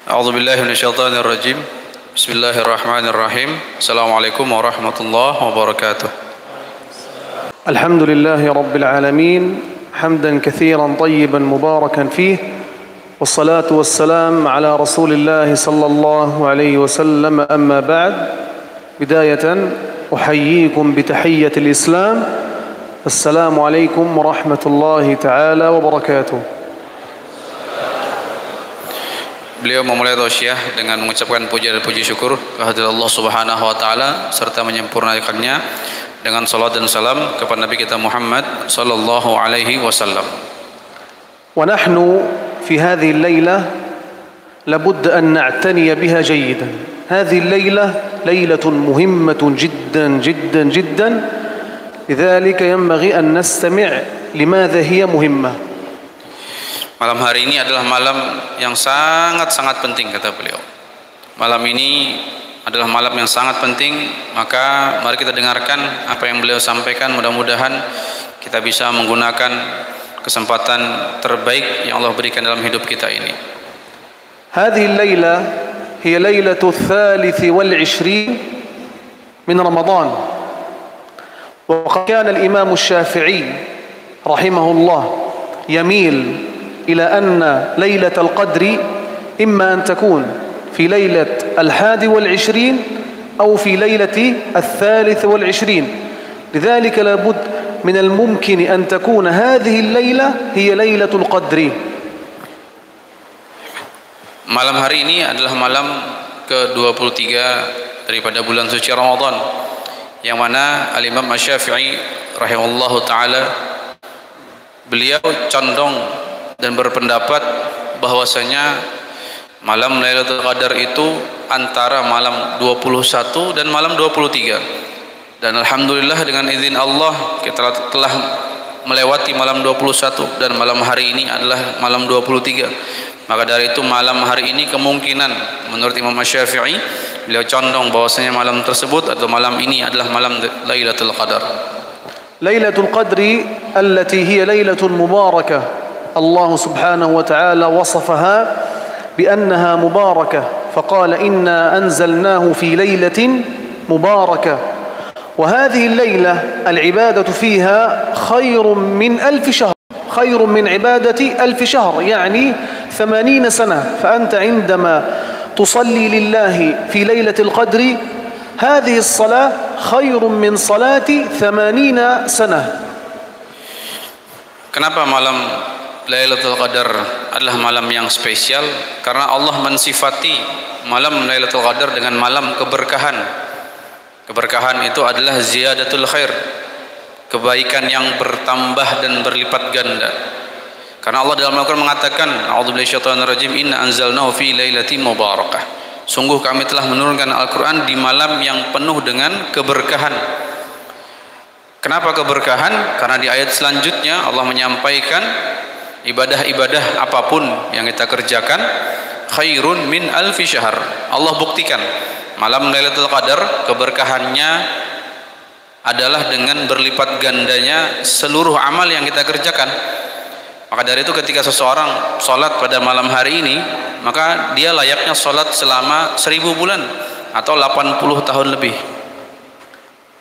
A'udzu billahi minasyaitonir rajim. Bismillahirrahmanirrahim. Assalamualaikum warahmatullahi wabarakatuh. Alhamdulillahi rabbil alamin, hamdan katsiran tayyiban mubarakan fih. Wassalatu wassalam ala Rasulillah sallallahu alaihi wasallam. Amma ba'd. Bidayatan uhayyikum bi tahiyyatil Islam. Assalamu alaikum warahmatullahi taala wabarakatuh. Beliau memulai tausiah dengan mengucapkan puji dan puji syukur kehadirat Allah Subhanahu wa taala serta menyempurnakannya dengan salat dan salam kepada Nabi kita Muhammad sallallahu alaihi wasallam. Wa nahnu fi hadhihi al-lailah labud an na'tani biha jayyidan. Hadhihi al-lailah lailatun muhimmatun jiddan jiddan jiddan. Lidzalika yanbaghi an nastami' limadha hiya muhimmah. Malam hari ini adalah malam yang sangat-sangat penting, kata beliau. Malam ini adalah malam yang sangat penting, maka mari kita dengarkan apa yang beliau sampaikan. Mudah-mudahan kita bisa menggunakan kesempatan terbaik yang Allah berikan dalam hidup kita ini. Hadhihi al-laila hiya lailatu ats-tsalits wal 'ishrin min Ramadan. Wa qad kana al-Imam asy-Syafi'i rahimahullah yamil إلى أن ليلة القدر إما أن تكون في ليلة 21 أو في ليلة 23. لذلك لابد من الممكن أن تكون هذه الليلة هي ليلة القدر. Malam hari ini adalah malam ke-23 daripada bulan suci Ramadan, yang mana Al-Imam Asy-Syafi'i rahimahullahu taala beliau condong dan berpendapat bahwasanya malam Lailatul Qadar itu antara malam 21 dan malam 23. Dan alhamdulillah dengan izin Allah kita telah melewati malam 21 dan malam hari ini adalah malam 23. Maka dari itu malam hari ini kemungkinan menurut Imam Asy-Syafi'i beliau condong bahwasanya malam tersebut atau malam ini adalah malam Lailatul Qadar. Lailatul Qadri allati hiya lailatun mubarakah. الله سبحانه وتعالى وصفها بأنها مباركة فقال إنا أنزلناه في ليلة مباركة وهذه الليلة العبادة فيها خير من 1000 شهر خير من عبادة 1000 شهر يعني 80 سنة فأنت عندما تصلي لله في ليلة القدر هذه الصلاة خير من صلاة 80 سنة. Kenapa malam Lailatul Qadar adalah malam yang spesial? Karena Allah mensifati malam Lailatul Qadar dengan malam keberkahan. Keberkahan itu adalah ziyadatul khair, kebaikan yang bertambah dan berlipat ganda. Karena Allah dalam Al-Quran mengatakan, a'udzubillahi minasyaitonir rajim, inna anzalnahu fi lailatin mubarakah. Sungguh kami telah menurunkan Al-Quran di malam yang penuh dengan keberkahan. Kenapa keberkahan? Karena di ayat selanjutnya Allah menyampaikan ibadah-ibadah apapun yang kita kerjakan khairun min 1000 syahr. Allah buktikan malam Lailatul Qadar keberkahannya adalah dengan berlipat gandanya seluruh amal yang kita kerjakan. Maka dari itu ketika seseorang sholat pada malam hari ini, maka dia layaknya sholat selama 1000 bulan atau 80 tahun lebih.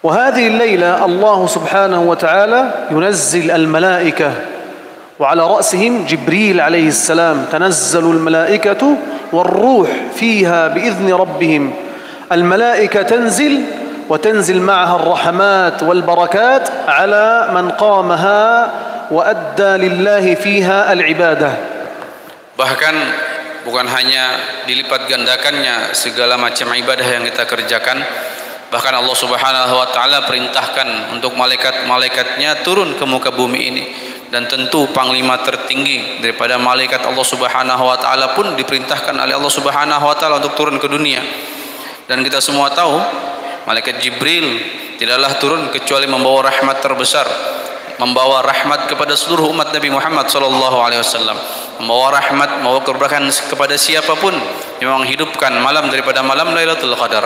وهذه الليلة الله سبحانه وتعالى ينزل الملائكة وعلى رأسهم جبريل عليه السلام تنزل الملائكة والروح فيها بإذن ربهم. الملائكة تنزل وتنزل معها الرحمات والبركات على من قامها وأدى لله فيها العبادة. Bahkan bukan hanya dilipat gandakannya segala macam ibadah yang kita kerjakan, bahkan Allah Subhanahu wa taala perintahkan untuk malaikat-malaikatnya turun ke muka bumi ini. Dan tentu panglima tertinggi daripada malaikat Allah Subhanahu wa taala pun diperintahkan oleh Allah Subhanahu wa taala untuk turun ke dunia. Dan kita semua tahu malaikat Jibril tidaklah turun kecuali membawa rahmat terbesar, membawa rahmat kepada seluruh umat Nabi Muhammad sallallahu alaihi wasallam, membawa rahmat, membawa keberkahan kepada siapapun yang menghidupkan malam daripada malam Lailatul Qadar.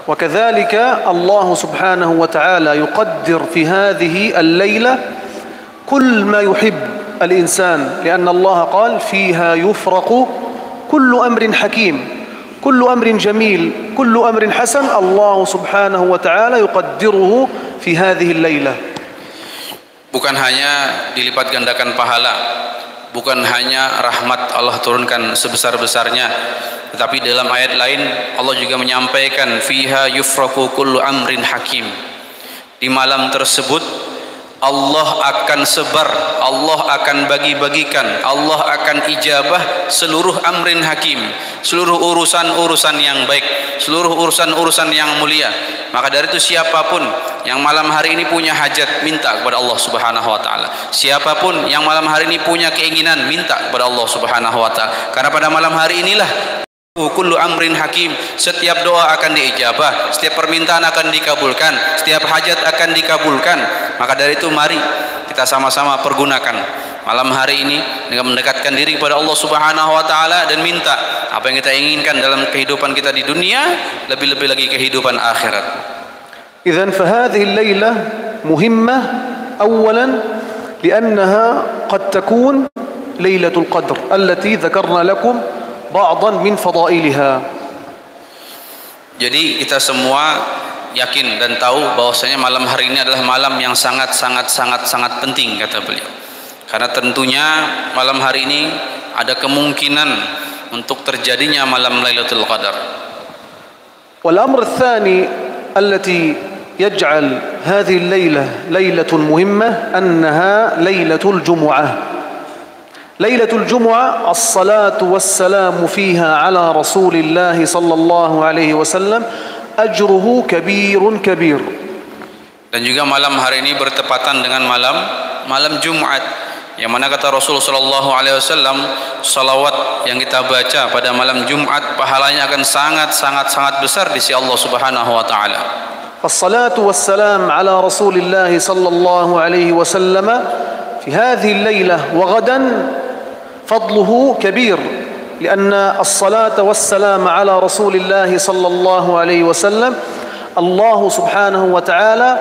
وكذلك الله سبحانه وتعالى يقدر في هذه الليلة كل ما يحب الإنسان لأن الله قال فيها يفرق كل أمر حكيم، كل أمر جميل، كل أمر حسن الله سبحانه وتعالى يقدره في هذه الليلة. Bukan hanya dilipat gandakan pahala, bukan hanya rahmat Allah turunkan sebesar-besarnya, tetapi dalam ayat lain Allah juga menyampaikan fiha yufraku kullu amrin hakim. Di malam tersebut Allah akan sebar, Allah akan bagi-bagikan, Allah akan ijabah seluruh amrin hakim, seluruh urusan-urusan yang baik, seluruh urusan-urusan yang mulia. Maka dari itu siapapun yang malam hari ini punya hajat, minta kepada Allah Subhanahu wa taala. Siapapun yang malam hari ini punya keinginan, minta kepada Allah Subhanahu wa taala. Karena pada malam hari inilah kullu amrin hakim, setiap doa akan diijabah, setiap permintaan akan dikabulkan, setiap hajat akan dikabulkan. Maka dari itu mari kita sama-sama pergunakan malam hari ini dengan mendekatkan diri kepada Allah Subhanahu wa taala dan minta apa yang kita inginkan dalam kehidupan kita di dunia, lebih-lebih lagi kehidupan akhirat. إذن فهذه الليلة مهمة أولا لأنها قد تكون ليلة القدر التي ذكرنا لكم بعضا من فضائلها. Jadi kita semua yakin dan tahu bahwasanya malam hari ini adalah malam yang sangat penting, kata beliau. Karena tentunya malam hari ini ada kemungkinan untuk terjadinya malam Lailatul Qadar. والأمر الثاني التي يجعل هذه الليلة ليلة مهمة أنها ليلة الجمعة. ليلة الجمعة الصلاة والسلام فيها على رسول الله صلى الله عليه وسلم أجره كبير. Dan juga malam hari ini bertepatan dengan malam Jumat, yang mana kata Rasul sallallahu alaihi wasallam, salawat yang kita baca pada malam Jumat pahalanya akan sangat besar di sisi Allah Subhanahu wa taala. الصلاة والسلام على رسول الله صلى الله عليه وسلم في هذه الليلة وغدا فضله كبير، لأن الصلاة والسلام على رسول الله صلى الله عليه وسلم الله سبحانه وتعالى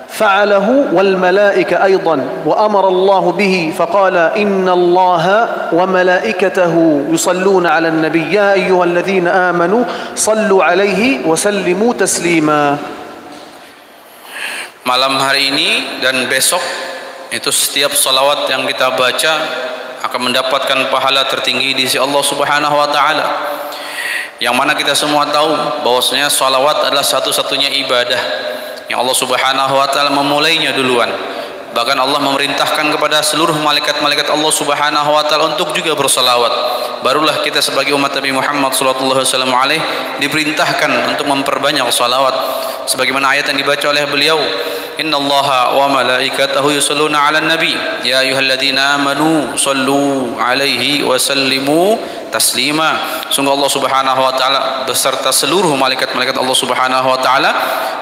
فعله والملائكة أيضا، وأمر الله به فقال إن الله وملائكته يصلون على النبي يا أيها الذين آمنوا صلوا عليه وسلموا تسليما. Malam hari ini dan besok itu setiap salawat yang kita baca akan mendapatkan pahala tertinggi di sisi Allah Subhanahu wa taala. Yang mana kita semua tahu bahwasanya salawat adalah satu-satunya ibadah yang Allah Subhanahu wa taala memulainya duluan. Bahkan Allah memerintahkan kepada seluruh malaikat-malaikat Allah Subhanahu wa taala untuk juga bersalawat. Barulah kita sebagai umat Nabi Muhammad sallallahu alaihi wasallam diperintahkan untuk memperbanyak salawat. Sebagaimana ayat yang dibaca oleh beliau, innallaha wa malaikatahu yusholluna 'alan nabi ya ayyuhalladzina amanu shallu 'alaihi wa sallimu taslima. Sungguh Allah Subhanahu wa taala beserta seluruh malaikat-malaikat Allah Subhanahu wa taala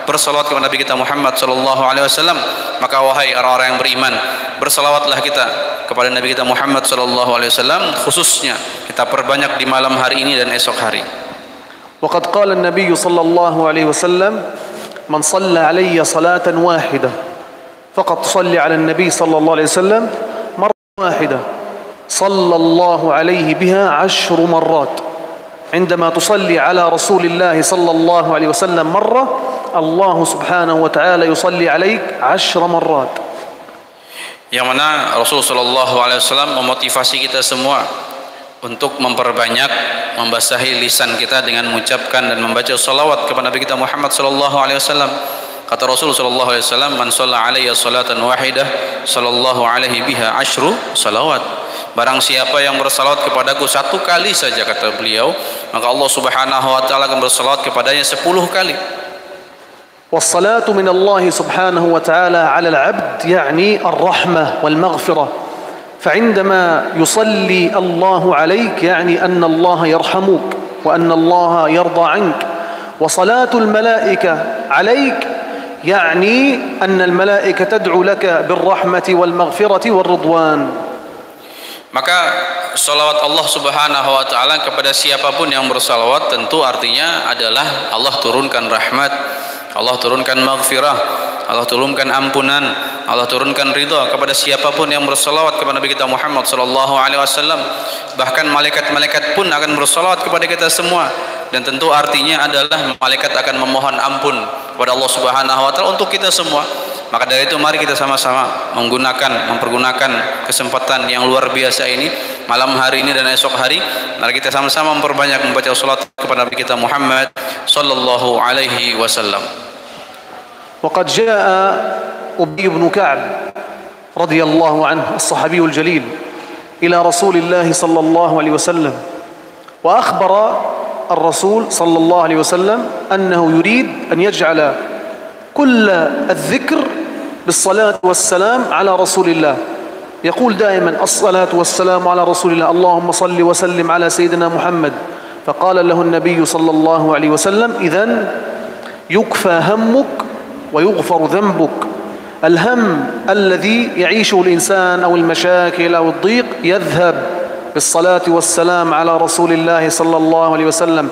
bersalawat kepada Nabi kita Muhammad sallallahu alaihi wasallam. Maka wahai orang-orang yang beriman, bersalawatlah kita kepada Nabi kita Muhammad sallallahu alaihi wasallam, khususnya kita perbanyak di malam hari ini dan esok hari. وقد قال النبي صلى الله عليه وسلم من صلى علي صلاة واحدة فقد صلي على النبي صلى الله عليه وسلم مرة واحدة صلى الله عليه بها 10 مرات. عندما تصلي على رسول الله صلى الله عليه وسلم مرة الله سبحانه وتعالى يصلي عليك 10 مرات. Yang mana Rasul sallallahu alaihi wasallam memotivasi kita semua untuk memperbanyak membasahi lisan kita dengan mengucapkan dan membaca salawat kepada Nabi kita Muhammad sallallahu alaihi wasallam. Kata Rasul sallallahu alaihi wasallam, man shalla alayya salatan wahidah sallallahu alaihi biha 10 salawat. Barang siapa yang bersalawat kepadaku 1 kali saja, kata beliau, maka Allah Subhanahu wa taala akan bersalawat kepadanya 10 kali. والصلاة من الله سبحانه وتعالى على العبد يعني الرحمة والمغفرة. فعندما يصلي الله عليك يعني أن الله يرحمك وأن الله يرضى عنك. وصلاة الملائكة عليك يعني أن الملائكة تدعو لك بالرحمة والمغفرة والرضوان. Maka salawat Allah Subhanahu wa taala kepada siapapun yang bersalawat tentu artinya adalah Allah turunkan rahmat, Allah turunkan maghfirah, Allah turunkan ampunan, Allah turunkan ridha kepada siapapun yang bersalawat kepada Nabi kita Muhammad sallallahu alaihi wasallam. Bahkan malaikat-malaikat pun akan bersalawat kepada kita semua, dan tentu artinya adalah malaikat akan memohon ampun kepada Allah Subhanahu wa taala untuk kita semua. Maka dari itu mari kita sama-sama mempergunakan kesempatan yang luar biasa ini, malam hari ini dan esok hari. Mari kita sama-sama memperbanyak membaca salat kepada Nabi kita Muhammad sallallahu alaihi wasallam. وقد جاء أبي بن كعب رضي الله عنه الصحابي الجليل إلى رسول الله صلى الله عليه وسلم وأخبر الرسول صلى الله عليه وسلم أنه يريد أن يجعل كل الذكر بالصلاة والسلام على رسول الله، يقول دائما الصلاة والسلام على رسول الله، اللهم صل وسلم على سيدنا محمد. فقال له النبي صلى الله عليه وسلم إذن يكفى همك ويغفر ذنبك. الهم الذي يعيشه الإنسان أو المشاكل أو الضيق يذهب بالصلاة والسلام على رسول الله صلى الله عليه وسلم،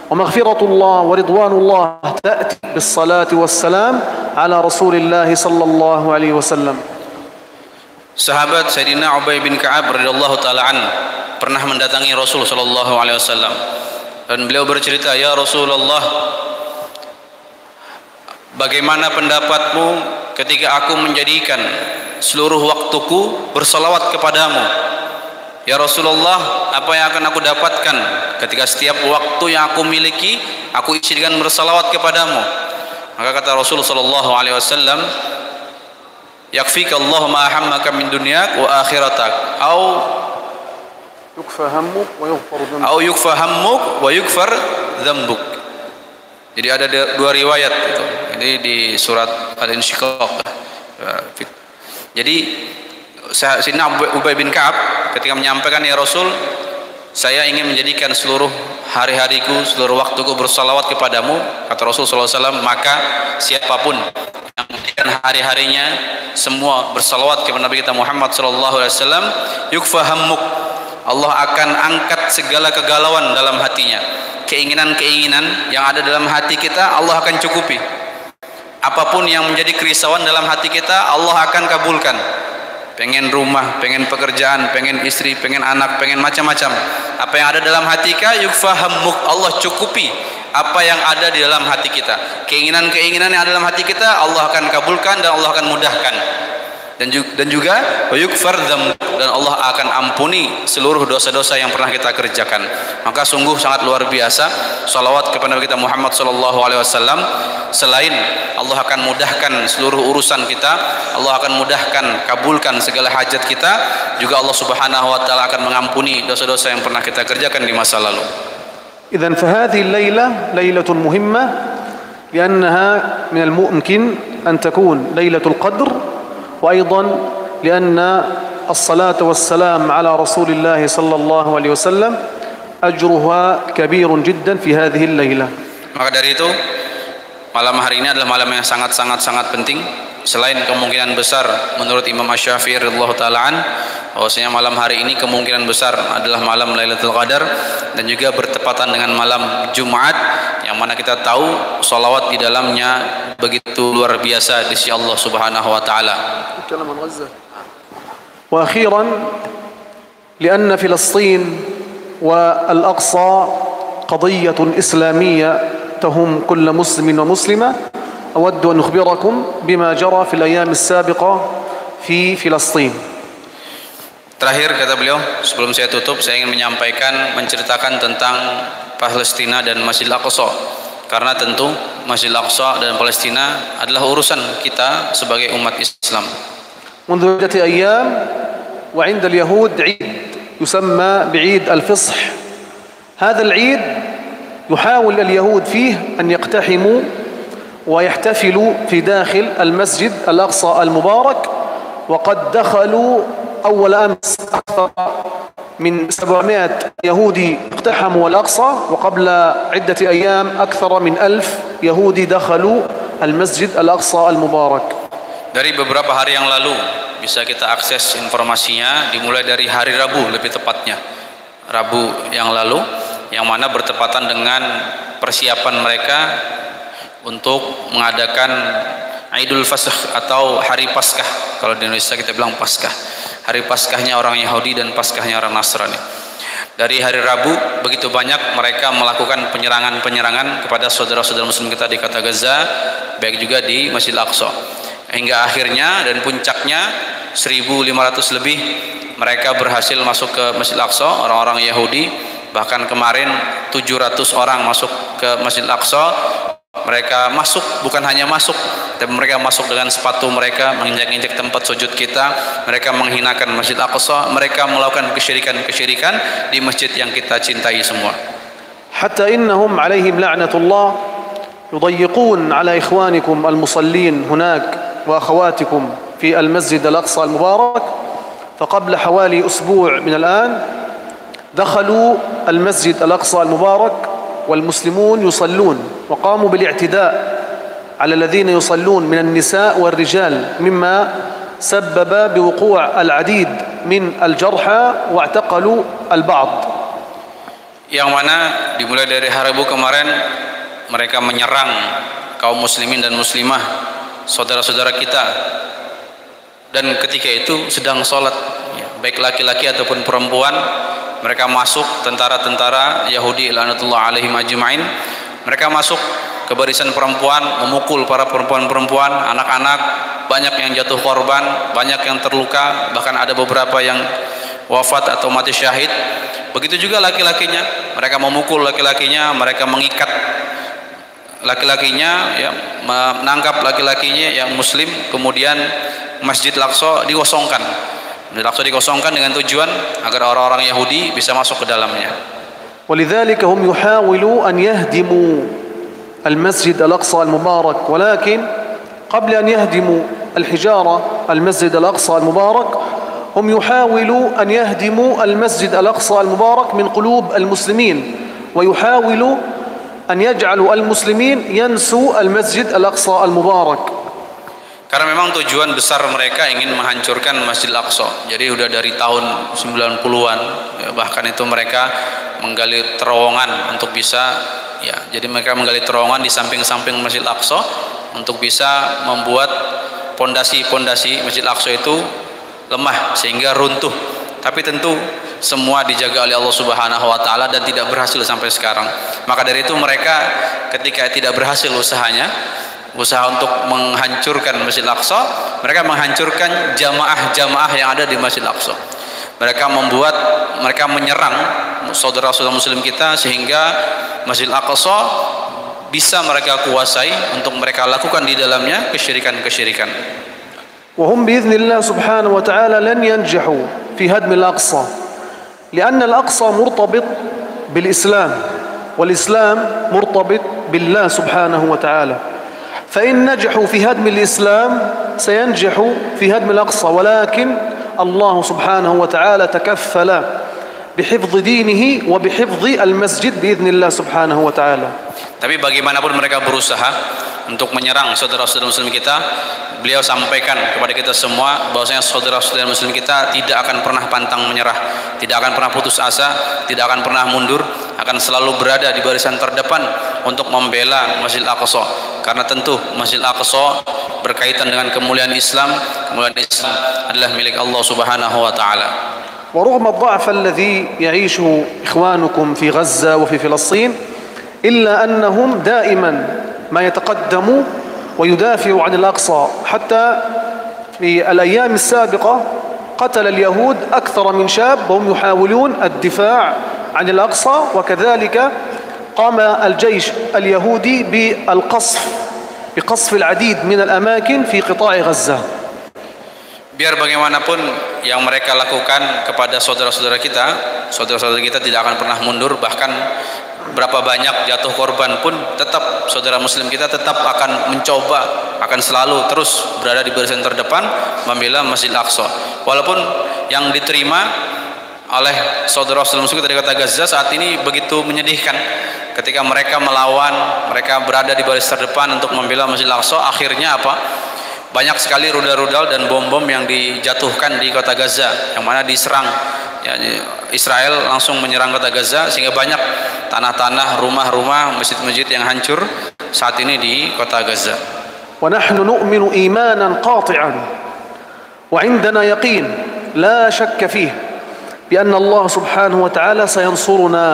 ومغفرة الله ورضوان الله تأتي بالصلاة والسلام على رسول الله صلى الله عليه وسلم. Sahabat Sayyidina Ubay bin Ka'ab radhiyallahu taala an pernah mendatangi Rasul sallallahu alaihi wasallam, dan beliau bercerita, "Ya Rasulullah, bagaimana pendapatmu ketika aku menjadikan seluruh waktuku bersalawat kepadamu? Ya Rasulullah, apa yang akan aku dapatkan ketika setiap waktu yang aku miliki aku isi dengan bersalawat kepadamu?" Maka kata Rasul sallallahu alaihi wasallam, "Yakfika Allah ma hammaka min dunyak wa akhiratak, يكفى همك ويغفر ذنبك." Au yukfa hammuk wa yukfar dzambuk. Jadi ada dua riwayat itu. Ini di surat Al-Insyiqaq. Jadi Sayyidina Ubay bin Ka'ab ketika menyampaikan, "Ya Rasul, saya ingin menjadikan seluruh hari-hariku, seluruh waktuku bersalawat kepadamu." Kata Rasul sallallahu alaihi wasallam, "Maka siapapun yang menjadikan hari-harinya semua bersalawat kepada Nabi kita Muhammad sallallahu alaihi wasallam, yukfa hammuk." Allah akan angkat segala kegalauan dalam hatinya. Keinginan-keinginan yang ada dalam hati kita Allah akan cukupi. Apapun yang menjadi kerisauan dalam hati kita Allah akan kabulkan. Pengen rumah, pengen pekerjaan, pengen istri, pengen anak, pengen macam-macam. Apa yang ada dalam hati kita, yukfa hammuk, Allah cukupi apa yang ada di dalam hati kita. Keinginan-keinginan yang ada dalam hati kita Allah akan kabulkan dan Allah akan mudahkan. Dan juga yukfar dzambuk, dan Allah akan ampuni seluruh dosa-dosa yang pernah kita kerjakan. Maka sungguh sangat luar biasa salawat kepada Nabi kita Muhammad sallallahu alaihi wasallam. Selain Allah akan mudahkan seluruh urusan kita, Allah akan mudahkan kabulkan segala hajat kita, juga Allah Subhanahu wa taala akan mengampuni dosa-dosa yang pernah kita kerjakan di masa lalu. إذن فهذه الليلة ليلة مهمة لأنها من الممكن أن تكون ليلة القدر، وأيضا لأن الصلاة والسلام على رسول الله صلى الله عليه وسلم أجرها كبير جدا في هذه الليلة. Maka dari itu malam hari ini adalah malam yang sangat penting. Selain kemungkinan besar menurut Imam Asy-Syafi'i radhiyallahu taala an, bahwasanya malam hari ini kemungkinan besar adalah malam Lailatul Qadar, dan juga bertepatan dengan malam Jumat yang mana kita tahu salawat di dalamnya begitu luar biasa di sisi Allah Subhanahu wa taala. وأخيرا لأن فلسطين والأقصى قضية إسلامية تهم كل مسلم ومسلمة، أود أن أخبركم بما جرى في الأيام السابقة في فلسطين. Terakhir kata beliau, sebelum saya tutup, saya ingin menceritakan tentang Palestina dan Masjidil Aqsa, karena tentu Masjidil Aqsa dan Palestina adalah urusan kita sebagai umat Islam. منذ عدة أيام وعند اليهود عيد يسمى بعيد الفصح. هذا العيد يحاول اليهود فيه أن يقتحموا ويحتفلوا في داخل المسجد الأقصى المبارك، وقد دخلوا أول أمس أكثر من 700 يهودي اقتحموا الأقصى، وقبل عدة أيام أكثر من 1000 يهودي دخلوا المسجد الأقصى المبارك. Dari beberapa hari yang lalu bisa kita akses informasinya, dimulai dari hari Rabu, lebih tepatnya Rabu yang lalu, yang mana bertepatan dengan persiapan mereka untuk mengadakan Idul Fasakh atau hari Paskah. Kalau di Indonesia kita bilang Paskah, hari Paskahnya orang Yahudi dan Paskahnya orang Nasrani. Dari hari Rabu begitu banyak mereka melakukan penyerangan-penyerangan kepada saudara-saudara muslim kita di kota Gaza, baik juga di Masjid Al-Aqsa. Hingga akhirnya dan puncaknya 1.500 lebih mereka berhasil masuk ke Masjid Al-Aqsa, orang-orang Yahudi. Bahkan kemarin 700 orang masuk ke Masjid Al-Aqsa. Mereka masuk, bukan hanya masuk, tapi mereka masuk dengan sepatu mereka, menginjak-injak tempat sujud kita. Mereka menghinakan Masjid Al-Aqsa. Mereka melakukan kesyirikan-kesyirikan di masjid yang kita cintai semua. Hatta innahum alaihim la'natullah yudayiqun ala ikhwanikum al-musallin hunak wa akhawatikum fi al-Masjid Al-Aqsa al-Mubarak. فقبل حوالي أسبوع من الآن دخلوا المسجد الأقصى المبارك والمسلمون يصلون وقاموا بالاعتداء على الذين يصلون من النساء والرجال مما سبب بوقوع العديد من الجرحى واعتقلوا البعض. Yang mana dimulai dari hari Rabu kemarin mereka menyerang kaum muslimin dan muslimah, saudara-saudara kita, dan ketika itu sedang sholat, ya, baik laki-laki ataupun perempuan. Mereka masuk, tentara-tentara Yahudi laknatullah alaihim ajma'in, mereka masuk ke barisan perempuan, memukul para perempuan-perempuan, anak-anak, banyak yang jatuh korban, banyak yang terluka, bahkan ada beberapa yang wafat atau mati syahid. Begitu juga laki-lakinya, mereka memukul laki-lakinya, mereka mengikat laki-lakinya, ya, menangkap laki-lakinya yang muslim. Kemudian Masjid Al-Aqsa dikosongkan. Masjid Al-Aqsa dikosongkan dengan tujuan agar orang-orang Yahudi bisa masuk ke dalamnya. ولذلك هم يحاولوا أن يهدموا المسجد الأقصى المبارك، ولكن قبل أن يهدموا الحجارة المسجد الأقصى المبارك هم يحاولوا أن يهدموا المسجد الأقصى المبارك من قلوب المسلمين، ويحاولوا أن يجعلوا المسلمين ينسوا المسجد الأقصى المبارك. Karena memang tujuan besar mereka ingin menghancurkan Masjid Al-Aqsa. Jadi sudah dari tahun 90-an, ya, bahkan itu mereka menggali terowongan untuk bisa, ya, jadi mereka menggali terowongan di samping-samping Masjid Al-Aqsa untuk bisa membuat pondasi-pondasi Masjid Al-Aqsa itu lemah sehingga runtuh. Tapi tentu semua dijaga oleh Allah Subhanahu wa taala dan tidak berhasil sampai sekarang. Maka dari itu mereka ketika tidak berhasil usaha untuk menghancurkan Masjid Al-Aqsa, mereka menghancurkan jamaah-jamaah yang ada di Masjid Al-Aqsa. Mereka menyerang saudara-saudara muslim kita sehingga Masjid Al-Aqsa bisa mereka kuasai untuk mereka lakukan di dalamnya kesyirikan-kesyirikan. وهم بإذن الله سبحانه وتعالى لن ينجحوا في هدم الأقصى لأن الأقصى مرتبط بالإسلام والإسلام مرتبط بالله سبحانه وتعالى. فإن نجحوا في هدم الإسلام سينجحوا في هدم الأقصى، ولكن الله سبحانه وتعالى تكفل بحفظ دينه وبحفظ المسجد بإذن الله سبحانه وتعالى. Tapi bagaimanapun mereka berusaha untuk menyerang saudara-saudara muslim kita, beliau sampaikan kepada kita semua bahwasanya saudara-saudara muslim kita tidak akan pernah pantang menyerah, tidak akan pernah putus asa, tidak akan pernah mundur, akan selalu berada di barisan terdepan untuk membela Masjid Al-Aqsa. Karena tentu Masjid Al-Aqsa berkaitan dengan kemuliaan Islam. Kemuliaan Islam adalah milik Allah Subhanahu wa taala. ورغم الضعف الذي يعيشه إخوانكم في غزة وفي فلسطين إلا أنهم دائما ما يتقدموا ويدافعوا عن الأقصى. حتى في الأيام السابقة قتل اليهود أكثر من شاب وهم يحاولون الدفاع عن الأقصى، وكذلك قام الجيش اليهودي بقصف العديد من الأماكن في قطاع غزة. Biar bagaimanapun yang mereka lakukan kepada saudara-saudara kita tidak akan pernah mundur. Bahkan berapa banyak jatuh korban pun tetap saudara muslim kita tetap akan mencoba, akan selalu terus berada di barisan terdepan membela Masjid Al-Aqsa. Walaupun yang diterima oleh saudara-saudara muslim kita di kota Gaza saat ini begitu menyedihkan. Ketika mereka melawan, mereka berada di baris terdepan untuk membela Masjid Al-Aqsa, akhirnya apa? Banyak sekali rudal-rudal dan bom-bom yang dijatuhkan di kota Gaza, yang mana diserang, ya, Israel langsung menyerang kota Gaza sehingga banyak tanah-tanah, rumah-rumah, masjid-masjid yang hancur saat ini di kota Gaza. ونحن نؤمن إيمانا قاطعا وعندنا يقين لا شك فيه بأن الله سبحانه وتعالى سينصرنا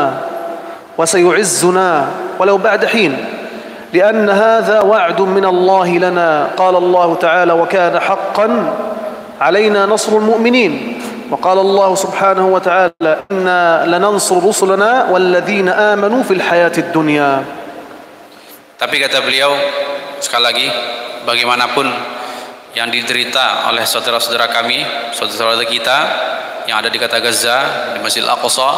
وسيعزنا ولو بعد حين لأن هذا وعد من الله لنا قال الله تعالى وكان حقا علينا نصر المؤمنين وقال الله سبحانه وتعالى إنا لننصر رسلنا والذين آمنوا في الحياة الدنيا. Tapi kata beliau sekali lagi, bagaimanapun yang diderita oleh saudara-saudara kami, saudara-saudara kita yang ada di kota Gaza, di Masjid Al-Aqsa,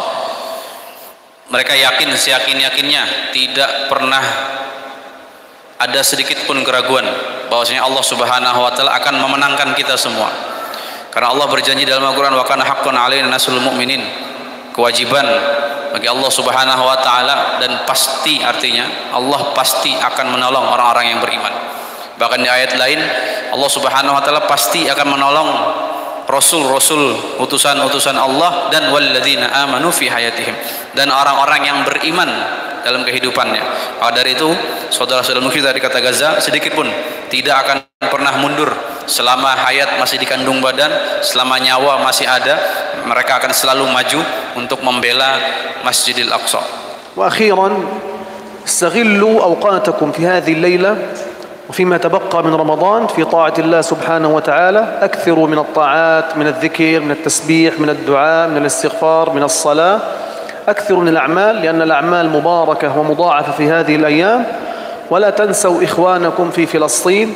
mereka yakin seyakin-yakinnya tidak pernah ada sedikit pun keraguan bahwasanya Allah Subhanahu wa taala akan memenangkan kita semua. Karena Allah berjanji dalam Al-Qur'an wa kana haqqan 'alaina nasrul mu'minin. Kewajiban bagi Allah Subhanahu wa taala, dan pasti artinya Allah pasti akan menolong orang-orang yang beriman. Bahkan di ayat lain Allah Subhanahu wa taala pasti akan menolong rasul-rasul, utusan-utusan Allah, dan walladzina amanu fi hayatihim, dan orang-orang yang beriman dalam kehidupannya. Maka dari itu saudara-saudara kita di kota Gaza sedikit pun tidak akan pernah mundur selama hayat masih di kandung badan, selama nyawa masih ada, mereka akan selalu maju untuk membela Masjidil Aqsa. وأخيرا استغلوا أوقاتكم في هذه الليلة وفيما تبقى من رمضان في طاعة الله سبحانه وتعالى. أكثروا من الطاعات، من الذكر، من التسبيح، من الدعاء، من الاستغفار، من الصلاة. أكثروا من الأعمال لأن الأعمال مباركة ومضاعفة في هذه الأيام. ولا تنسوا إخوانكم في فلسطين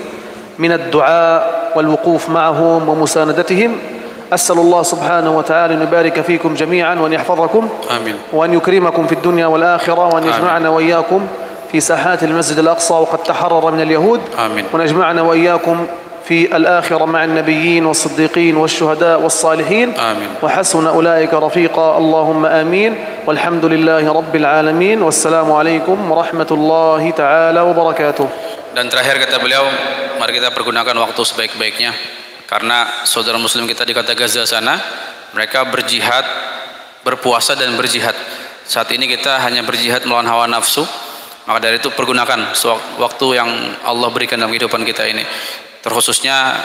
من الدعاء والوقوف معهم ومساندتهم. أسأل الله سبحانه وتعالى أن يبارك فيكم جميعا وأن يحفظكم آمين. وأن يكرمكم في الدنيا والآخرة وأن يجمعنا وإياكم في ساحات المسجد الأقصى وقد تحرر من اليهود. آمين. ونجمعنا وإياكم في الآخرة مع النبيين والصديقين والشهداء والصالحين. آمين. وحسن أولئك رفيقا. اللهم آمين. والحمد لله رب العالمين. والسلام عليكم ورحمة الله تعالى وبركاته. Dan terakhir kata beliau, mari kita pergunakan waktu sebaik-baiknya, karena saudara muslim kita di kota Gaza sana, mereka berjihad, berpuasa dan berjihad. Saat ini kita hanya berjihad melawan hawa nafsu. Maka dari itu pergunakan waktu yang Allah berikan dalam kehidupan kita ini, terkhususnya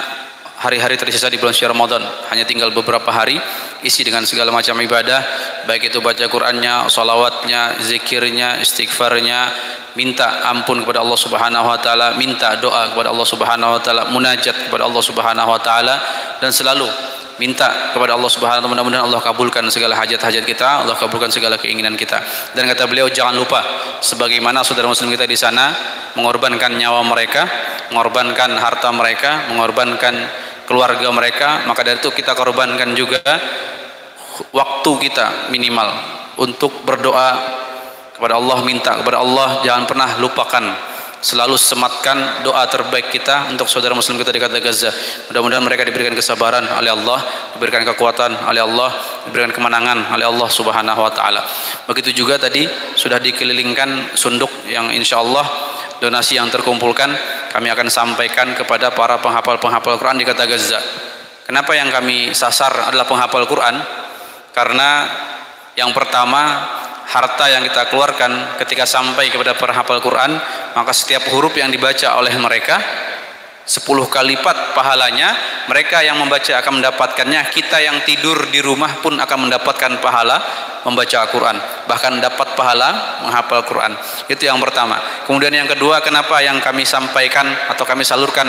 hari-hari tersisa di bulan suci Ramadan. Hanya tinggal beberapa hari, isi dengan segala macam ibadah, baik itu baca Qur'annya, salawatnya, zikirnya, istighfarnya, minta ampun kepada Allah Subhanahu wa taala, minta doa kepada Allah Subhanahu wa taala, munajat kepada Allah Subhanahu wa taala, dan selalu minta kepada Allah Subhanahu wa taala, mudah-mudahan Allah kabulkan segala hajat-hajat kita, Allah kabulkan segala keinginan kita. Dan kata beliau, jangan lupa sebagaimana saudara muslim kita di sana mengorbankan nyawa mereka, mengorbankan harta mereka, mengorbankan keluarga mereka, maka dari itu kita korbankan juga waktu kita minimal untuk berdoa kepada Allah, minta kepada Allah, jangan pernah lupakan, selalu sematkan doa terbaik kita untuk saudara muslim kita di kota Gaza. Mudah-mudahan mereka diberikan kesabaran oleh Allah, diberikan kekuatan oleh Allah, diberikan kemenangan oleh Allah Subhanahu wa taala. Begitu juga tadi sudah dikelilingkan sunduk yang insya Allah donasi yang terkumpulkan kami akan sampaikan kepada para penghafal-penghafal Quran di kota Gaza. Kenapa yang kami sasar adalah penghafal Quran? Karena yang pertama, harta yang kita keluarkan ketika sampai kepada penghafal Quran, maka setiap huruf yang dibaca oleh mereka 10 kali lipat pahalanya. Mereka yang membaca akan mendapatkannya, kita yang tidur di rumah pun akan mendapatkan pahala membaca Al-Quran, bahkan dapat pahala menghafal Quran. Itu yang pertama. Kemudian yang kedua, kenapa yang kami sampaikan atau kami salurkan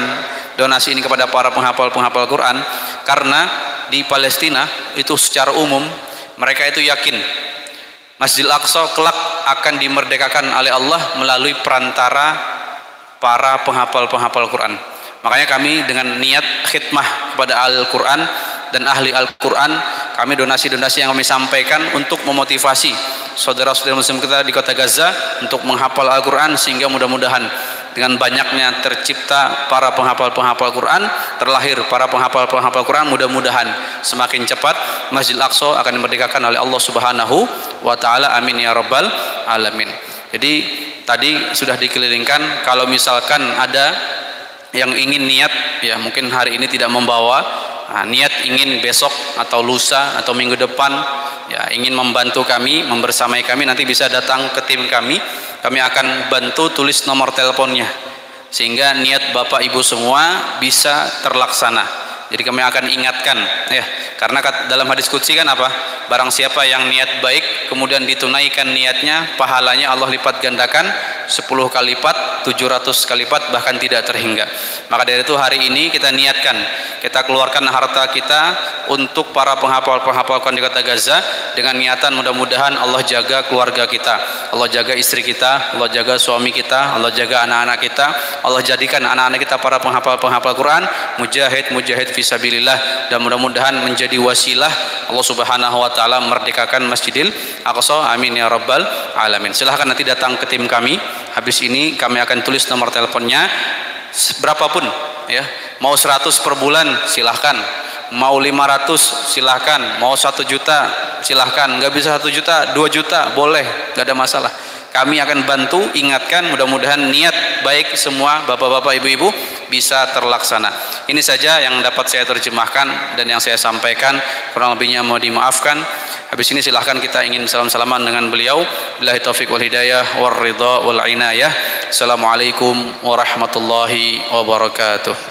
donasi ini kepada para penghafal-penghafal Quran? Karena di Palestina itu secara umum mereka itu yakin Masjidil Aqsa kelak akan dimerdekakan oleh Allah melalui perantara para penghafal-penghafal Quran. Makanya kami dengan niat khidmah kepada Al-Quran dan ahli Al-Quran, kami donasi-donasi yang kami sampaikan untuk memotivasi saudara-saudara muslim kita di kota Gaza untuk menghafal Al-Quran, sehingga mudah-mudahan dengan banyaknya tercipta para penghafal-penghafal Quran, terlahir para penghafal-penghafal Quran, mudah-mudahan semakin cepat Masjidil Aqsa akan dimerdekakan oleh Allah Subhanahu wa taala. Amin ya rabbal alamin. Jadi tadi sudah dikelilingkan, kalau misalkan ada yang ingin niat, ya mungkin hari ini tidak membawa, niat ingin besok atau lusa atau minggu depan, ya ingin membantu kami, membersamai kami, nanti bisa datang ke tim kami kami akan bantu tulis nomor teleponnya sehingga niat Bapak Ibu semua bisa terlaksana. Jadi kami akan ingatkan ya, karena dalam hadis qudsi kan apa? Barang siapa yang niat baik kemudian ditunaikan niatnya, pahalanya Allah lipat gandakan 10 kali lipat, 700 kali lipat, bahkan tidak terhingga. Maka dari itu hari ini kita niatkan, kita keluarkan harta kita untuk para penghafal-penghafal Quran di kota Gaza dengan niatan mudah-mudahan Allah jaga keluarga kita, Allah jaga istri kita, Allah jaga suami kita, Allah jaga anak-anak kita, Allah jadikan anak-anak kita para penghafal-penghafal Quran, mujahid fisabilillah, dan mudah-mudahan menjadi wasilah Allah Subhanahu wa taala merdekakan Masjidil Aqsa. Amin ya rabbal alamin. Silahkan nanti datang ke tim kami. Habis ini kami akan tulis nomor teleponnya berapapun ya. Mau 100 per bulan silahkan, mau 500 silahkan, mau 1 juta silahkan, nggak bisa 1 juta 2 juta boleh, nggak ada masalah. Kami akan bantu ingatkan, mudah-mudahan niat baik semua bapak-bapak ibu-ibu bisa terlaksana. Ini saja yang dapat saya terjemahkan dan yang saya sampaikan, kurang lebihnya mau dimaafkan. Habis ini silahkan kita ingin salam-salaman dengan beliau. Billahi taufiq wal hidayah war ridha wal inayah. Assalamualaikum warahmatullahi wabarakatuh.